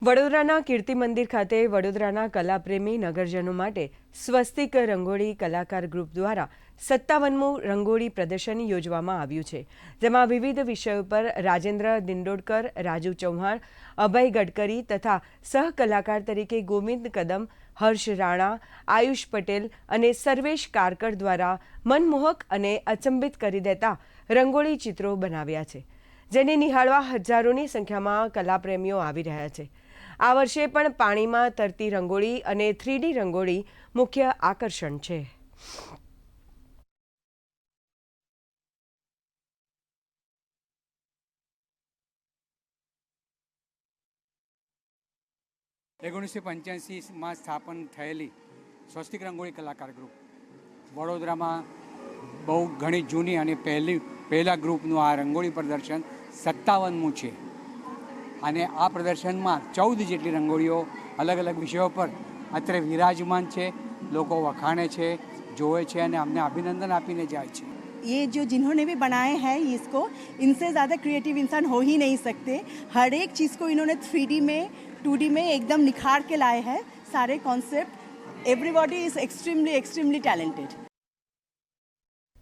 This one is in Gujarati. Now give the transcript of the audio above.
વડોદરાના કીર્તિ મંદિર ખાતે વડોદરાના કલાપ્રેમી નગરજનો માટે સ્વસ્તિક રંગોળી કલાકાર ગ્રુપ દ્વારા 57મું રંગોળી પ્રદર્શન યોજવામાં આવ્યું છે, જેમાં વિવિધ વિષયો પર રાજેન્દ્ર દિંડોડકર, રાજુ ચૌહાણ, અભય ગડકરી તથા સહકલાકાર તરીકે ગોવિંદ કદમ, હર્ષ રાણા, આયુષ પટેલ અને સર્વેશ કારકર દ્વારા મનમોહક અને અચંબિત કરી દેતા રંગોળી ચિત્રો બનાવ્યા છે, જેને નિહાળવા હજારોની સંખ્યામાં કલાપ્રેમીઓ આવી રહ્યા છે। આ વર્ષે પણ પાણીમાં તરતી રંગોળી અને 3D રંગોળી મુખ્ય આકર્ષણ છે। ઓગણીસો 85માં સ્થાપન થયેલી સ્વસ્તિક રંગોળી કલાકાર ગ્રુપ વડોદરામાં બહુ ઘણી જૂની અને પહેલા ગ્રુપનું આ રંગોળી પ્રદર્શન 57મું છે અને આ પ્રદર્શનમાં 14 જેટલી રંગોળીઓ અલગ અલગ વિષયો પર અત્યારે વિરાજમાન છે। લોકો વખાણે છે, જોવે છે અને અમને અભિનંદન આપીને જાય છે। ये जो जिन्होंने भी बनाए हैं इसको, इनसे ज़्यादा क्रिएटिव इंसान हो ही नहीं सकते। हर एक चीज़ को इन्होंने 3D में 2D में एकदम निखार के लाए हैं। सारे concept, everybody is extremely talented.